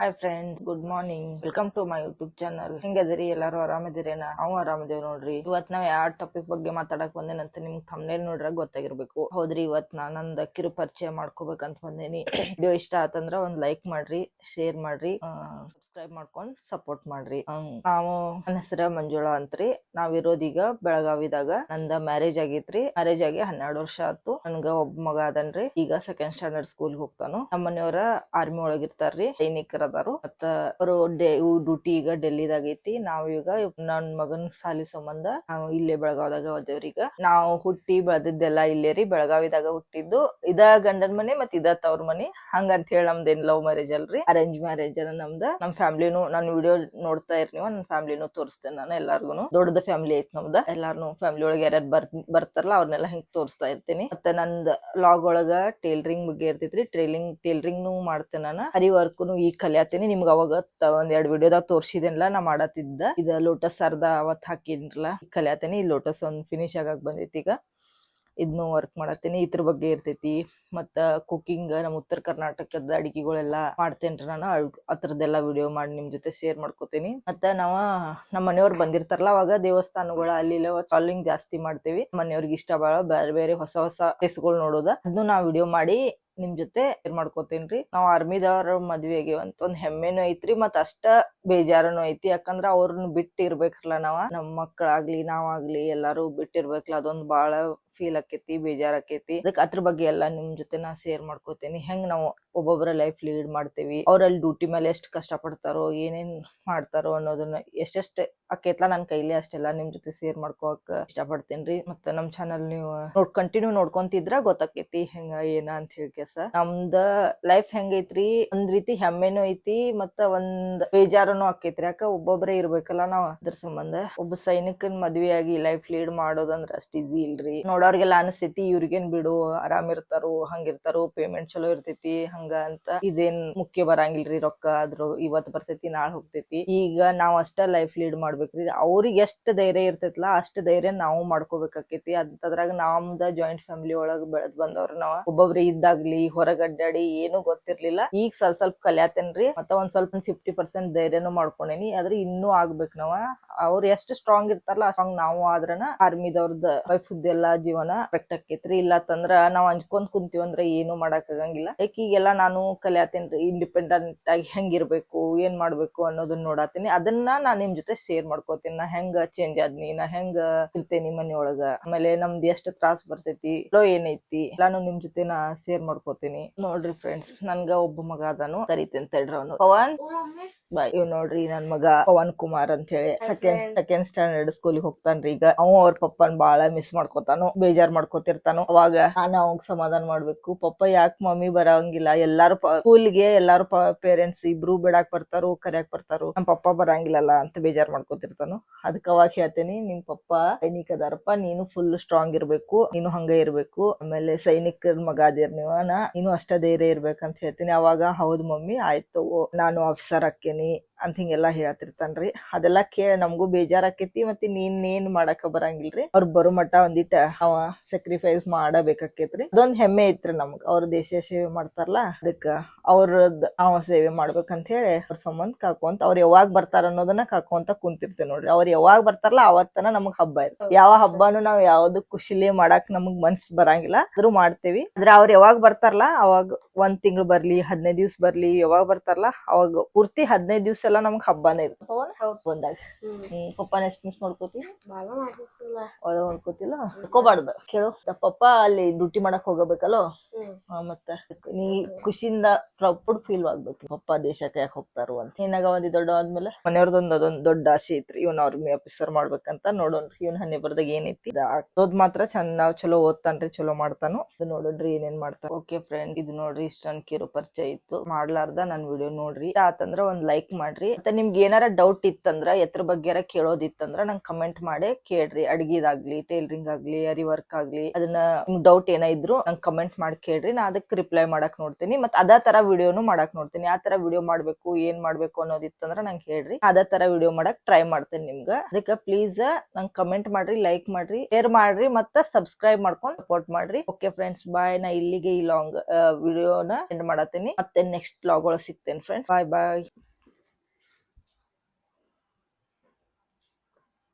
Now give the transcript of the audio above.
Hi friends, good morning. Welcome to my YouTube channel. ಹೆಂಗದಿರಿ? ಎಲ್ಲಾರು ಆರಾಮದಿರೇನ? ನಾವು ಆರಾಮದೇವ್ ನೋಡ್ರಿ. ಇವತ್ ನಾವ್ ಯಾವ ಟಾಪಿಕ್ ಬಗ್ಗೆ ಮಾತಾಡಕ್ ಬಂದೇನಂತ ನಿಮ್ಗೆ ಥಂಬ್ನೇಲ್ ನೋಡ್ರ ಗೊತ್ತಾಗಿರ್ಬೇಕು. ಹೌದ್ರಿ, ಇವತ್ ನಂದ್ ಕಿರು ಪರಿಚಯ ಮಾಡ್ಕೋಬೇಕಂತ ಬಂದೇನಿ. ವಿಡಿಯೋ ಇಷ್ಟ ಆತಂದ್ರ ಒಂದ್ ಲೈಕ್ ಮಾಡ್ರಿ, ಶೇರ್ ಮಾಡ್ರಿ, ಸಬ್ಸ್ಕ್ರೈಬ್ ಮಾಡ್ಕೊಂಡ್ ಸಪೋರ್ಟ್ ಮಾಡ್ರಿ. ನನ್ನ ಹೆಸರ ಮಂಜುಳಾ ಅಂತ್ರಿ. ನಾವಿರೋದೀಗ ಬೆಳಗಾವಿದಾಗ. ನಂದ ಮ್ಯಾರೇಜ್ ಆಗೈತ್ರಿ. ಮ್ಯಾರೇಜ್ ಆಗಿ 12 ವರ್ಷ ಆತು. ನನ್ಗ ಒಬ್ಬ ಮಗ ಅದನ್ರಿ. ಈಗ ಸೆಕೆಂಡ್ ಸ್ಟ್ಯಾಂಡರ್ಡ್ ಸ್ಕೂಲ್ ಹೋಗ್ತಾನು. ನಮ್ಮ ಮನೆಯವರ ಆರ್ಮಿ ಒಳಗಿರ್ತಾರ್ರಿ, ಸೈನಿಕರ ಅದಾರು. ಮತ್ತ ಅವರು ಡ್ಯೂಟಿ ಈಗ ಡೆಲ್ಲಿದಾಗ ಐತಿ. ನಾವ್ ಈಗ ನನ್ ಮಗನ್ ಸಾಲಿ ಸಂಬಂಧ ನಾವು ಇಲ್ಲೇ ಬೆಳಗಾವದಾಗ ಹೋದೇವ್ರಿ. ಈಗ ನಾವು ಹುಟ್ಟಿ ಬೆಳೆದಿದ್ದೆಲ್ಲ ಇಲ್ಲೇ ರೀ, ಬೆಳಗಾವಿದಾಗ ಹುಟ್ಟಿದ್ದು. ಇದ ಗಂಡನ್ ಮನೆ ಮತ್ ಇದ ತವ್ರ ಮನಿ. ಹಂಗಂತ ಹೇಳಿ ನಮ್ದೇನ್ ಲವ್ ಮ್ಯಾರೇಜ್ ಅಲ್ರಿ, ಅರೇಂಜ್ ಮ್ಯಾರೇಜ್ ಅಲ್ಲ ನಮ್ದ. ನಮ್ ಫ್ಯಾಮಿಲಿನು ನಾನು ವಿಡಿಯೋ ನೋಡ್ತಾ ಇರ್ ನೀವು, ನನ್ ಫ್ಯಾಮಿಲಿನು ತೋರಿಸ್ತೇನೆ. ನಾನು ಎಲ್ಲಾರ್ಗುನು ದೊಡ್ಡದ ಫ್ಯಾಮಿಲಿ ಐತ್ ನಮ್ದ. ಎಲ್ಲಾರ್ನು ಫ್ಯಾಮಿಲಿ ಒಳಗೆ ಯಾರ್ಯಾರು ಬರ್ತಾರಲ್ಲ ಅವ್ರನ್ನೆಲ್ಲ ಹಿಂಗ್ ತೋರಿಸ್ತಾ ಇರ್ತೀನಿ. ಮತ್ತೆ ನಂದ್ ಲಾಗ್ ಒಳಗ ಟೇಲರಿಂಗ್ ಬಗ್ಗೆ ಇರ್ತೈತ್ರಿ. ಟೇಲರಿಂಗ್ ಮಾಡ್ತೇನೆ ನಾನು. ಹರಿ ವರ್ಕ್ನು ಈಗ ಕಲಿಯತ್ತೀನಿ. ನಿಮ್ಗ ಅವಾಗ ಒಂದ್ 2 ವಿಡಿಯೋದಾಗ ತೋರ್ಸಿದೇನಲ್ಲ ನಾ ಮಾಡತ್ತಿದ್ದ. ಇದ ಲೋಟಸ್ ಅರ್ಧ ಅವತ್ ಹಾಕಿನ್ರಲ್ಲ, ಕಲಿಯತ್ತೀನಿ. ಈ ಲೋಟಸ್ ಒಂದ್ ಫಿನಿಶ್ ಆಗಕ್ ಬಂದೈತಿ. ಈಗ ಇದನ್ನು ವರ್ಕ್ ಮಾಡತ್ತೀನಿ. ಇದ್ರ ಬಗ್ಗೆ ಇರ್ತೈತಿ. ಮತ್ತ ಕುಕಿಂಗ್, ನಮ್ಮ ಉತ್ತರ ಕರ್ನಾಟಕದ ಅಡಿಗೆಗಳೆಲ್ಲಾ ಮಾಡ್ತೇನ್ರಿ ನಾನು. ಅದ್ರದ್ದೆಲ್ಲ ವಿಡಿಯೋ ಮಾಡಿ ನಿಮ್ ಜೊತೆ ಶೇರ್ ಮಾಡ್ಕೋತೀನಿ. ಮತ್ತ ನಮ್ಮ ಮನೆಯವ್ರು ಬಂದಿರ್ತಾರಲ್ಲ, ಅವಾಗ ದೇವಸ್ಥಾನಗಳ ಅಲ್ಲಿ ಟ್ರಾವೆಲಿಂಗ್ ಜಾಸ್ತಿ ಮಾಡ್ತೇವಿ. ಮನೆಯವ್ರಿಗೆ ಇಷ್ಟ ಬಾಳ ಬೇರೆ ಬೇರೆ ಹೊಸ ಪ್ಲೇಸ್ಗಳು ನೋಡೋದ. ಅದನ್ನು ನಾ ವಿಡಿಯೋ ಮಾಡಿ ನಿಮ್ ಜೊತೆ ಶೇರ್ ಮಾಡ್ಕೋತೇನ್ರಿ. ನಾವ್ ಆರ್ಮಿದವ್ರ ಮದ್ವೆಗೆ ಒಂದ್ ಹೆಮ್ಮೆನೂ ಐತ್ರಿ, ಮತ್ ಅಷ್ಟ ಬೇಜಾರನು ಐತಿ. ಯಾಕಂದ್ರ ಅವ್ರನ್ನ ಬಿಟ್ಟಿರ್ಬೇಕಲ್ಲ ನಾವ, ನಮ್ ಮಕ್ಕಳಾಗ್ಲಿ ನಾವಾಗ್ಲಿ ಎಲ್ಲಾರು ಬಿಟ್ಟಿರ್ಬೇಕಲ್ಲ. ಅದೊಂದ್ ಬಾಳ ಫೀಲ್ ಆಕೇತಿ, ಬೇಜಾರ್ ಆಕೇತಿ. ಅದಕ್ಕೆ ಅದ್ರ ಬಗ್ಗೆ ಎಲ್ಲಾ ನಿಮ್ ಜೊತೆ ನಾ ಶೇರ್ ಮಾಡ್ಕೋತೇನಿ. ಹೆಂಗ್ ನಾವು ಒಬ್ಬೊಬ್ಬರ ಲೈಫ್ ಲೀಡ್ ಮಾಡ್ತೇವಿ, ಅವ್ರಲ್ಲಿ ಡ್ಯೂಟಿ ಮೇಲೆ ಎಷ್ಟ್ ಕಷ್ಟ ಪಡ್ತಾರೋ, ಏನೇನ್ ಮಾಡ್ತಾರೋ ಅನ್ನೋದನ್ನ ಎಷ್ಟೆಷ್ಟ್ ಆಕೇತ್ಲಾ ನನ್ ಕೈಲಿ ಅಷ್ಟೆಲ್ಲಾ ನಿಮ್ ಜೊತೆ ಶೇರ್ ಮಾಡ್ಕೋಕ್ ಇಷ್ಟ ಪಡ್ತೇನ್ರಿ. ಮತ್ತೆ ನಮ್ ಚಾನಲ್ ನೀವು ಕಂಟಿನ್ಯೂ ನೋಡ್ಕೊಂತಿದ್ರ ಗೊತ್ತಾಕೇತಿ ಹೆಂಗ ಏನ ಅಂತ ಹೇಳಿ. ನಮ್ದ ಲೈಫ್ ಹೆಂಗೈತ್ರಿ, ಒಂದ್ ರೀತಿ ಹೆಮ್ಮೆನೂ ಐತಿ, ಮತ್ತ ಒಂದ್ ಬೇಜಾರನು ಆಕೇತ್ರಿ. ಯಾಕ ಒಬ್ಬೊಬ್ರೇ ಇರ್ಬೇಕಲ್ಲ ನಾವ್. ಅದ್ರ ಸಂಬಂಧ ಒಬ್ಬ ಸೈನಿಕನ್ ಮದ್ವೆಯಾಗಿ ಲೈಫ್ ಲೀಡ್ ಮಾಡೋದಂದ್ರ ಅಷ್ಟ್ ಈಸಿ ಇಲ್ರಿ. ನೋಡೋರ್ಗೆಲ್ಲ ಅನಸ್ತೈತಿ ಇವ್ರಿಗೇನ್ ಬಿಡು, ಆರಾಮ್ ಇರ್ತಾರು, ಹಂಗಿರ್ತಾರು, ಪೇಮೆಂಟ್ ಚಲೋ ಇರ್ತೈತಿ ಹಂಗ ಅಂತ. ಇದೇನ್ ಮುಖ್ಯ ಬರಂಗಿಲ್ರಿ ರೊಕ್ಕ. ಆದ್ರೂ ಇವತ್ ಬರ್ತೈತಿ ನಾಳೆ ಹೋಗ್ತೈತಿ. ಈಗ ನಾವ್ ಅಷ್ಟ ಲೈಫ್ ಲೀಡ್ ಮಾಡ್ಬೇಕ್ರಿ. ಅವ್ರಿಗೆ ಎಷ್ಟ್ ಧೈರ್ಯ ಇರ್ತೈತ್ಲಾ ಅಷ್ಟ್ ಧೈರ್ಯ ನಾವು ಮಾಡ್ಕೋಬೇಕಾಕೇತಿ. ಅದ್ರಾಗ ನಮ್ದ ಜಾಯಿಂಟ್ ಫ್ಯಾಮಿಲಿ ಒಳಗ್ ಬೆಳೆದ್ ಬಂದವ್ರ ನಾವ್. ಒಬ್ಬೊಬ್ರು ಇದ್ದಾಗ್ಲಿ ಹೊರಗಡ್ಡಾಡಿ ಏನು ಗೊತ್ತಿರ್ಲಿಲ್ಲ. ಈಗ ಸ್ವಲ್ಪ ಕಲ್ಯಾತೇನ್ರಿ. ಮತ್ತ ಒಂದ್ ಸ್ವಲ್ಪ 50% ಧೈರ್ಯನು ಮಾಡ್ಕೊಂಡೇನಿ. ಆದ್ರೆ ಇನ್ನೂ ಆಗ್ಬೇಕ್ ನಾವ. ಅವ್ರು ಎಷ್ಟು ಸ್ಟ್ರಾಂಗ್ ಇರ್ತಾರಲ್ಲ ಸ್ಟ್ರಾಂಗ್ ನಾವು ಆದ್ರನ ಆರ್ಮಿದವ್ರದ ವೈಫ್ದೆಲ್ಲಾ ಜೀವನ ಪೆಕ್ಟ್ ಆಕೇತ್ರಿ. ಇಲ್ಲತ್ತಂದ್ರ ನಾವ್ ಅಂಜ್ಕೊಂಡ್ ಕುಂತೀವಂದ್ರ ಏನು ಮಾಡಕ್ ಆಗಂಗಿಲ್ಲ. ಈಗೆಲ್ಲಾ ನಾನು ಕಲ್ಯಾತೇನ್ರಿ, ಇಂಡಿಪೆಂಡೆಂಟ್ ಆಗಿ ಹೆಂಗಿರ್ಬೇಕು, ಏನ್ ಮಾಡ್ಬೇಕು ಅನ್ನೋದನ್ನ ನೋಡಾತೀನಿ. ಅದನ್ನ ನಾನ್ ನಿಮ್ ಜೊತೆ ಶೇರ್ ಮಾಡ್ಕೋತೀನಿ. ನಾ ಹೆಂಗ ಚೇಂಜ್ ಆದ್ನಿ, ನಾ ಹೆಂಗ ಇರ್ತೇನಿ ಮನಿಯೊಳಗ, ಆಮೇಲೆ ನಮ್ದು ಎಷ್ಟ್ ತ್ರಾಸ್ ಬರ್ತೈತಿ, ಏನೈತಿ ಎಲ್ಲಾನು ನಿಮ್ ಜೊತೆ ನಾ ಶೇರ್ ಮಾಡ್ಕೋತೀನಿ. ನೋಡ್ರಿ ಫ್ರೆಂಡ್ಸ್, ನನ್ಗ ಒಬ್ಬ ಮಗ ಅದಾನು, ಕರಿತೇನೆ ತಡ್ರಿ. ಅವನು ಪವನ್ ಬಾಯ್. ಇವ್ ನೋಡ್ರಿ ನನ್ ಮಗ ಪವನ್ ಕುಮಾರ್ ಅಂತ ಹೇಳಿ ಸೆಕೆಂಡ್ ಸ್ಟ್ಯಾಂಡರ್ಡ್ ಸ್ಕೂಲಿಗೆ ಹೋಗ್ತಾನ್ರಿ. ಈಗ ಅವ್ರ ಪಪ್ಪನ್ ಬಾಳ ಮಿಸ್ ಮಾಡ್ಕೋತಾನು, ಬೇಜಾರ್ ಮಾಡ್ಕೋತಿರ್ತಾನು. ಅವಾಗ ನಾನು ಅವಂಗ್ ಸಮಾಧಾನ ಮಾಡ್ಬೇಕು. ಪಪ್ಪ ಯಾಕೆ ಮಮ್ಮಿ ಬರಂಗಿಲ್ಲ, ಎಲ್ಲಾರು ಸ್ಕೂಲ್ಗೆ ಎಲ್ಲಾರು ಪೇರೆಂಟ್ಸ್ ಇಬ್ರು ಬಿಡಾಕ್ ಬರ್ತಾರು, ಕರ್ಯಾಕ್ ಬರ್ತಾರು, ನಮ್ ಪಪ್ಪ ಬರಂಗಿಲ್ಲಲ್ಲ ಅಂತ ಬೇಜಾರ್ ಮಾಡ್ಕೋತಿರ್ತಾನು. ಅದಕ್ಕ ಅವಾಗ ಹೇಳ್ತೇನಿ, ನಿಮ್ ಪಪ್ಪ ಸೈನಿಕ ಅದಾರಪ್ಪ, ನೀನು ಫುಲ್ ಸ್ಟ್ರಾಂಗ್ ಇರ್ಬೇಕು, ನೀನು ಹಂಗ ಇರ್ಬೇಕು. ಆಮೇಲೆ ಸೈನಿಕರ ಮಗ ಅದಿರ್ ನೀನು ಅಷ್ಟ ಧೈರ್ಯ ಇರ್ಬೇಕಂತ ಹೇಳ್ತೀನಿ. ಅವಾಗ ಹೌದ್ ಮಮ್ಮಿ ಆಯ್ತು, ನಾನು ಆಫೀಸರ್ ಆಕ್ಕೇನಿ ಅಂತ ಹಿಂಗೆಲ್ಲಾ ಹೇಳ್ತಿರ್ತಾನ್ರಿ. ಅದೆಲ್ಲಾ ಕೇಳಿ ನಮಗೂ ಬೇಜಾರ್ ಆಕೇತಿ. ಮತ್ತೆ ನೀನ್ ಮಾಡಾಕ ಬರಂಗಿಲ್ರಿ. ಅವ್ರ ಬರೋ ಮಟ್ಟ ಒಂದಿಟ್ಟ ಅವ ಸ್ಯಾಕ್ರಿಫೈಸ್ ಮಾಡಬೇಕಾಕೇತ್ರಿ. ಅದೊಂದ್ ಹೆಮ್ಮೆ ಐತ್ರಿ ನಮ್ಗ. ಅವ್ರ ದೇಶ ಸೇವೆ ಮಾಡ್ತಾರಲ್ಲ, ಅದಕ್ಕ ಅವ್ರದ್ ಅವ ಸೇವೆ ಮಾಡ್ಬೇಕಂತ ಹೇಳಿ ಅವ್ರ ಸಂಬಂಧ ಕಾಕೊಂತ, ಅವ್ರ ಯಾವಾಗ ಬರ್ತಾರ ಅನ್ನೋದನ್ನ ಕಾಕೊಂತ ಕುಂತಿರ್ತೇವೆ ನೋಡ್ರಿ. ಅವ್ರ ಯಾವಾಗ ಬರ್ತಾರಲ್ಲ ಅವತ್ತನ ನಮಗ್ ಹಬ್ಬ ಇರ್ತದೆ. ಯಾವ ಹಬ್ಬನು ನಾವ್ ಯಾವ್ದು ಖುಷಿಲೇ ಮಾಡಾಕ್ ನಮಗ್ ಮನ್ಸ್ ಬರಂಗಿಲ್ಲ, ಆದ್ರೂ ಮಾಡ್ತೇವಿ. ಆದ್ರೆ ಅವ್ರ ಯಾವಾಗ ಬರ್ತಾರಲ್ಲ ಅವಾಗ 1 ತಿಂಗಳು ಬರ್ಲಿ, 15 ದಿವ್ಸ ಬರ್ಲಿ, ಯಾವಾಗ ಬರ್ತಾರಲ್ಲ ಅವಾಗ ಪೂರ್ತಿ 15 ದಿವ್ಸ ಎಲ್ಲ ನಮ್ಗ್ ಹಬ್ಬನೇ ಇರ್ತದೆ. ಬಂದಾಗ ಪಪ್ಪನ ಎಷ್ಟ್ ಮಿಸ್ ಮಾಡ್ಕೋತಿ, ಒಳ ಮಾಡ್ಕೋತಿಲ್ಲ, ಮಾಡ್ಕೋಬಾರ್ದು. ಕೇಳು, ಪಪ್ಪ ಅಲ್ಲಿ ಡ್ಯೂಟಿ ಮಾಡಕ್ ಹೋಗಬೇಕಲ್ಲೋ. ಮತ್ತ ನೀ ಖುಷಿಯಿಂದ ಪ್ರೌಡ್ ಫೀಲ್ ಆಗ್ಬೇಕು, ಪಪ್ಪ ದೇಶಕ್ಕೆ ಯಾಕೆ ಹೋಗ್ತಾರು ಅಂತ. ಏನಾಗ ಒಂದಿ ದೊಡ್ಡ ಆದ್ಮೇಲೆ ಮನೆಯವ್ರದೊಂದ್ ಅದೊಂದ್ ದೊಡ್ಡ ಆಸೆ ಐತ್ರಿ, ಇವ್ನ ಆರ್ಮಿ ಆಫೀಸರ್ ಮಾಡ್ಬೇಕಂತ. ನೋಡೋಣ್ರಿ ಇವ್ನ ಹನ್ನೆ ಬರ್ದಾಗ ಏನೈತಿ. ಓದ್ ಮಾತ್ರ ಚಂದ, ಚಲೋ ಓದ್ತಾನ್ರಿ, ಚಲೋ ಮಾಡ್ತಾನು. ನೋಡೋಣ್ರಿ ಏನೇನ್ ಮಾಡ್ತಾನ. ಓಕೆ ಫ್ರೆಂಡ್, ಇದು ನೋಡ್ರಿ ಇಷ್ಟ ನನ್ ಕಿರು ಪರಿಚಯ ಇತ್ತು. ಮಾಡ್ಲಾರ್ದ ನನ್ ವಿಡಿಯೋ ನೋಡ್ರಿ. ಆತಂದ್ರ ಒಂದ್ ಲೈಕ್ ಮಾಡ್ರಿ. ಮತ್ತೆ ನಿಮ್ಗೆ ಏನಾರ ಡೌಟ್ ಇತ್ತಂದ್ರ, ಎತ್ರ ಬಗ್ಗೆ ಕೇಳೋದಿತ್ತಂದ್ರ ನಂಗೆ ಕಮೆಂಟ್ ಮಾಡಿ ಕೇಳ್ರಿ. ಅಡ್ಗಿದಾಗ್ಲಿ, ಟೈಲರಿಂಗ್ ಆಗ್ಲಿ, ಅರಿ ವರ್ಕ್ ಆಗ್ಲಿ, ಅದನ್ನ ನಿಮ್ಗೆ ಡೌಟ್ ಏನ ಇದ್ರು ನಂಗೆ ಕಮೆಂಟ್ ಮಾಡಿ ಕೇಳ್ರಿ, ನಾ ಅದಕ್ಕೆ ರಿಪ್ಲೈ ಮಾಡಕ್ ನೋಡ್ತೀನಿ. ಮತ್ ಅದೇ ತರ ವಿಡಿಯೋನು ಮಾಡಕ್ ನೋಡ್ತೀನಿ. ಯಾವ ತರ ವಿಡಿಯೋ ಮಾಡ್ಬೇಕು, ಏನ್ ಮಾಡ್ಬೇಕು ಅನ್ನೋದಿತ್ತಂದ್ರ ನಂಗೆ ಹೇಳ್ರಿ, ಅದೇ ತರ ವಿಡಿಯೋ ಮಾಡಕ್ ಟ್ರೈ ಮಾಡ್ತೇನೆ ನಿಮ್ಗ. ಅದಕ್ಕೆ ಪ್ಲೀಸ್ ನಂಗೆ ಕಮೆಂಟ್ ಮಾಡ್ರಿ, ಲೈಕ್ ಮಾಡ್ರಿ, ಶೇರ್ ಮಾಡ್ರಿ, ಮತ್ತ ಸಬ್ಸ್ಕ್ರೈಬ್ ಮಾಡ್ಕೊಂಡು ಸಪೋರ್ಟ್ ಮಾಡ್ರಿ. ಓಕೆ ಫ್ರೆಂಡ್ಸ್, ಬಾಯ್. ನಾ ಇಲ್ಲಿಗೆ ಈ ಲಾಂಗ್ ವಿಡಿಯೋನ ಎಂಡ್ ಮಾಡತ್ತೀನಿ. ಮತ್ತೆ ನೆಕ್ಸ್ಟ್ ವ್ಲಾಗ್ ಒಳಗೆ ಸಿಗ್ತೇನೆ ಫ್ರೆಂಡ್ಸ್. ಬಾಯ್ ಬಾಯ್.